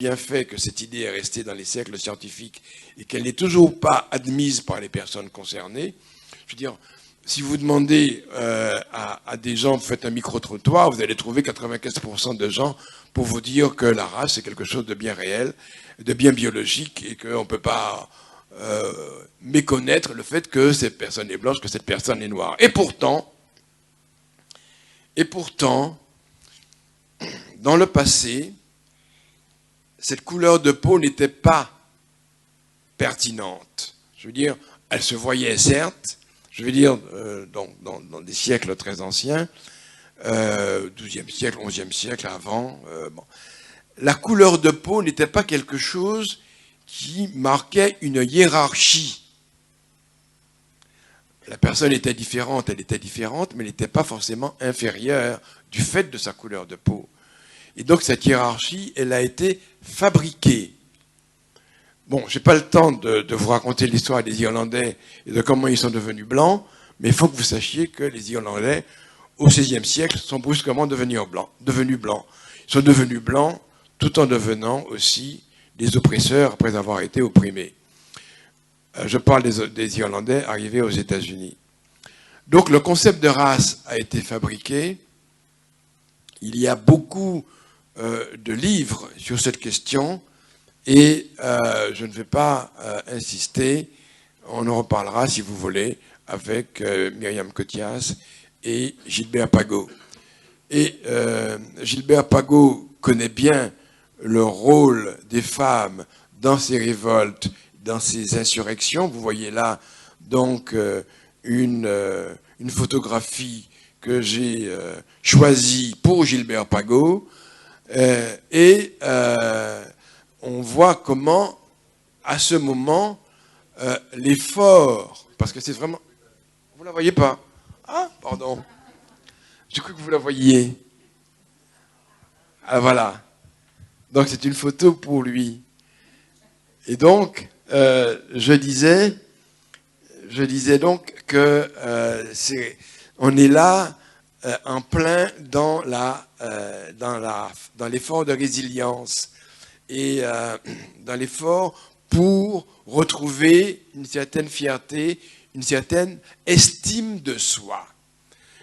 bien fait que cette idée est restée dans les cercles scientifiques et qu'elle n'est toujours pas admise par les personnes concernées. Je veux dire, si vous demandez à des gens, vous faites un micro-trottoir, vous allez trouver 95% de gens pour vous dire que la race est quelque chose de bien réel, de bien biologique, et qu'on ne peut pas méconnaître le fait que cette personne est blanche, que cette personne est noire. Et pourtant, dans le passé, cette couleur de peau n'était pas pertinente. Je veux dire, elle se voyait certes, je veux dire, dans des siècles très anciens, 12e siècle, 11e siècle, avant. Bon. La couleur de peau n'était pas quelque chose qui marquait une hiérarchie. La personne était différente, mais elle n'était pas forcément inférieure du fait de sa couleur de peau. Et donc cette hiérarchie, elle a été fabriquée. Bon, je n'ai pas le temps de vous raconter l'histoire des Irlandais et de comment ils sont devenus blancs, mais il faut que vous sachiez que les Irlandais, au XVIe siècle, sont brusquement devenus blancs. Ils sont devenus blancs tout en devenant aussi des oppresseurs après avoir été opprimés. Je parle des Irlandais arrivés aux États-Unis. Donc le concept de race a été fabriqué. Il y a beaucoup de livres sur cette question et je ne vais pas insister. On en reparlera, si vous voulez, avec Myriam Cothias et Gilbert Pagot. Et Gilbert Pagot connaît bien le rôle des femmes dans ces révoltes, dans ces insurrections. Vous voyez là donc une photographie que j'ai choisie pour Gilbert Pagot. On voit comment, à ce moment, l'effort, parce que c'est vraiment... Vous la voyez pas? Ah, pardon. J'ai cru que vous la voyiez. Ah, voilà. Donc c'est une photo pour lui. Et donc, je disais donc que on est là en plein dans l'effort de résilience et dans l'effort pour retrouver une certaine fierté, une certaine estime de soi.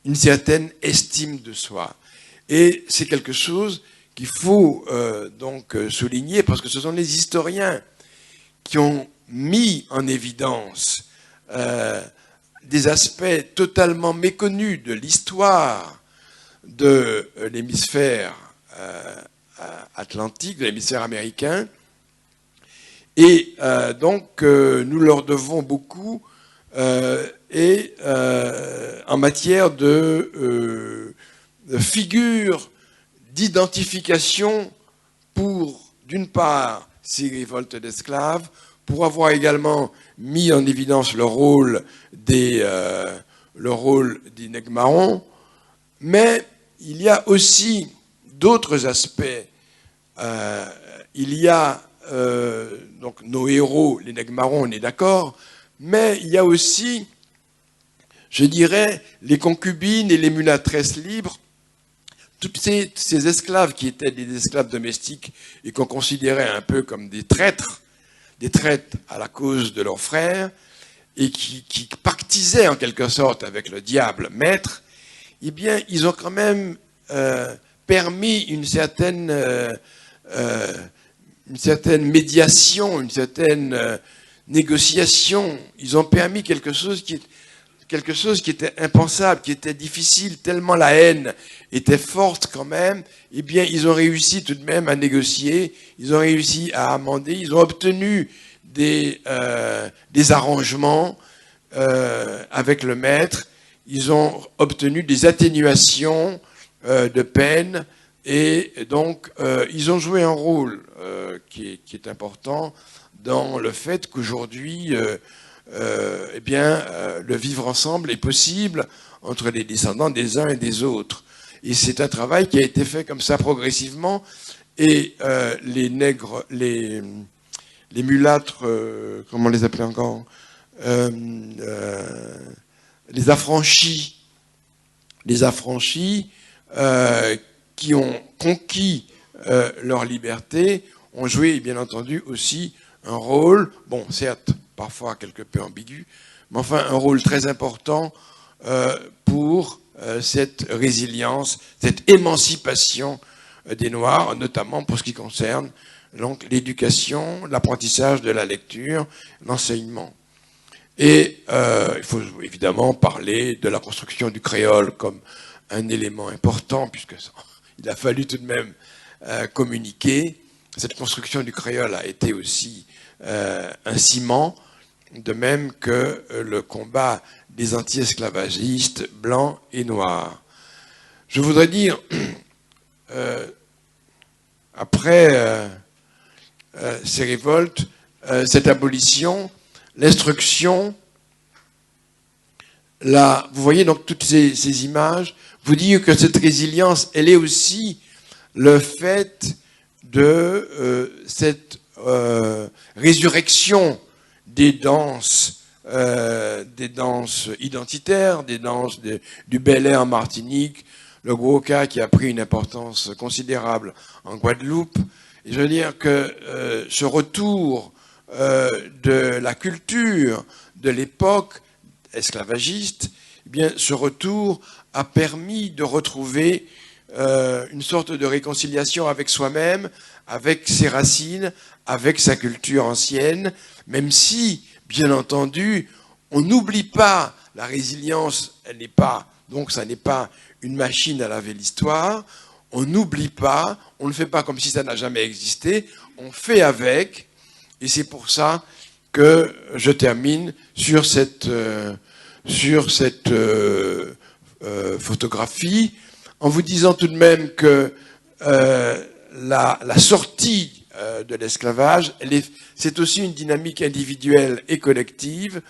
Une certaine estime de soi. Et c'est quelque chose qu'il faut donc souligner parce que ce sont les historiens qui ont mis en évidence des aspects totalement méconnus de l'histoire de l'hémisphère atlantique, de l'hémisphère américain. Et donc, nous leur devons beaucoup en matière de figures d'identification pour, d'une part, ces révoltes d'esclaves, pour avoir également mis en évidence le rôle des nègres marrons, mais il y a aussi d'autres aspects. Il y a donc nos héros, les nègres marrons, on est d'accord, mais il y a aussi, je dirais, les concubines et les mulâtresses libres, tous ces esclaves qui étaient des esclaves domestiques et qu'on considérait un peu comme des traîtres à la cause de leurs frères, et qui pactisaient en quelque sorte avec le diable maître, eh bien, ils ont quand même permis une certaine médiation, une certaine négociation. Ils ont permis quelque chose qui était impensable, qui était difficile, tellement la haine était forte quand même, eh bien, ils ont réussi tout de même à négocier, ils ont réussi à amender, ils ont obtenu des arrangements avec le maître, ils ont obtenu des atténuations de peine, et donc ils ont joué un rôle qui est important dans le fait qu'aujourd'hui, eh bien, le vivre ensemble est possible entre les descendants des uns et des autres. Et c'est un travail qui a été fait comme ça progressivement. Et les nègres, les mulâtres, comment on les appelait encore, les affranchis qui ont conquis leur liberté, ont joué, bien entendu, aussi un rôle, bon, certes, parfois quelque peu ambigu, mais enfin un rôle très important pour cette résilience, cette émancipation des Noirs, notamment pour ce qui concerne donc l'éducation, l'apprentissage de la lecture, l'enseignement. Et il faut évidemment parler de la construction du créole comme un élément important, puisque il a fallu tout de même communiquer. Cette construction du créole a été aussi un ciment, de même que le combat des anti-esclavagistes blancs et noirs. Je voudrais dire, après ces révoltes, cette abolition, l'instruction, là, vous voyez donc toutes ces images, vous dire que cette résilience, elle est aussi le fait de cette résurrection des danses identitaires, des danses du Bel Air en Martinique, le Gwoka qui a pris une importance considérable en Guadeloupe. Et je veux dire que ce retour de la culture de l'époque esclavagiste, eh bien, ce retour a permis de retrouver une sorte de réconciliation avec soi-même, avec ses racines, avec sa culture ancienne, même si, bien entendu, on n'oublie pas la résilience, elle n'est pas, donc ça n'est pas une machine à laver l'histoire, on n'oublie pas, on ne fait pas comme si ça n'a jamais existé, on fait avec, et c'est pour ça que je termine sur cette photographie, en vous disant tout de même que la sortie de l'esclavage, c'est aussi une dynamique individuelle et collective.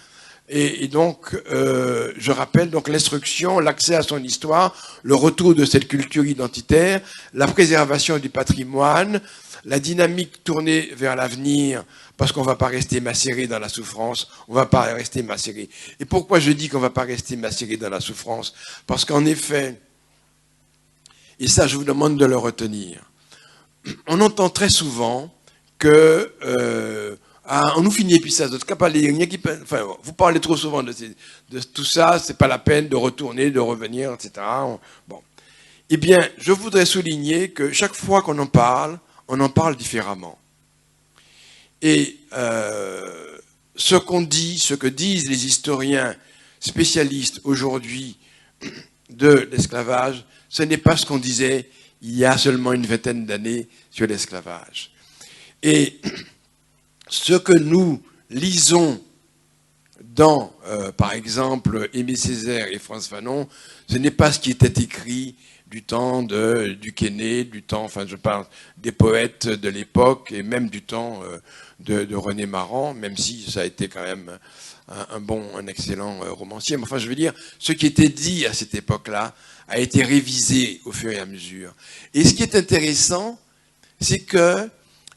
Et donc, je rappelle donc l'instruction, l'accès à son histoire, le retour de cette culture identitaire, la préservation du patrimoine, la dynamique tournée vers l'avenir, parce qu'on ne va pas rester macéré dans la souffrance, on ne va pas rester macéré. Et pourquoi je dis qu'on ne va pas rester macéré dans la souffrance? Parce qu'en effet, et ça je vous demande de le retenir, on entend très souvent que on nous finit puis ça, enfin, vous parlez trop souvent de tout ça, c'est pas la peine de retourner, de revenir, etc. Bon. Eh bien, je voudrais souligner que chaque fois qu'on en parle, on en parle différemment. Et ce qu'on dit, ce que disent les historiens spécialistes aujourd'hui de l'esclavage, ce n'est pas ce qu'on disait il y a seulement une vingtaine d'années sur l'esclavage. Et ce que nous lisons dans, par exemple, Aimé Césaire et Frantz Fanon, ce n'est pas ce qui était écrit du temps du Quesnay, du temps, enfin je parle des poètes de l'époque et même du temps de René Maran, même si ça a été quand même un excellent romancier. Mais enfin, je veux dire, ce qui était dit à cette époque-là a été révisé au fur et à mesure. Et ce qui est intéressant, c'est que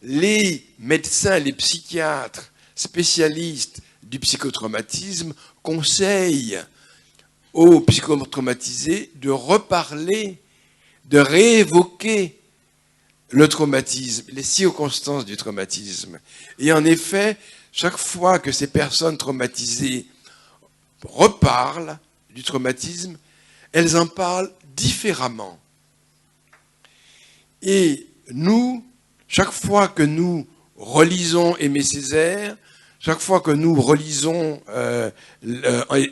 les médecins, les psychiatres spécialistes du psychotraumatisme conseillent aux psychotraumatisés de reparler, de réévoquer le traumatisme, les circonstances du traumatisme. Et en effet, chaque fois que ces personnes traumatisées reparlent du traumatisme, elles en parlent différemment. Et nous, chaque fois que nous relisons Aimé Césaire, chaque fois que nous relisons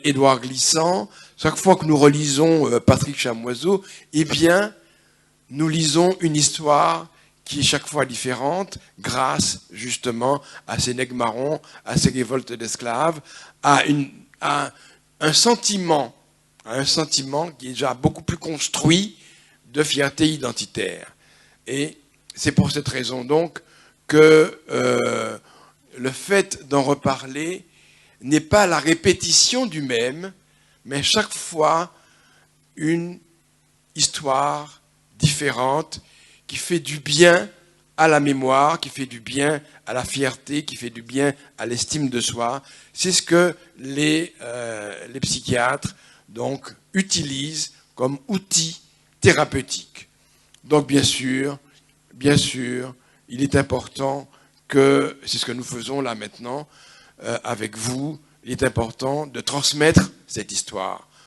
Édouard Glissant, chaque fois que nous relisons Patrick Chamoiseau, eh bien, nous lisons une histoire qui est chaque fois différente, grâce justement à ces nègres marrons, à ces révoltes d'esclaves, à un sentiment qui est déjà beaucoup plus construit de fierté identitaire. Et c'est pour cette raison donc que le fait d'en reparler n'est pas la répétition du même, mais chaque fois une histoire différente qui fait du bien à la mémoire, qui fait du bien à la fierté, qui fait du bien à l'estime de soi. C'est ce que les psychiatres donc, utilisent comme outil thérapeutique. Donc bien sûr, il est important que, c'est ce que nous faisons là maintenant avec vous, il est important de transmettre cette histoire.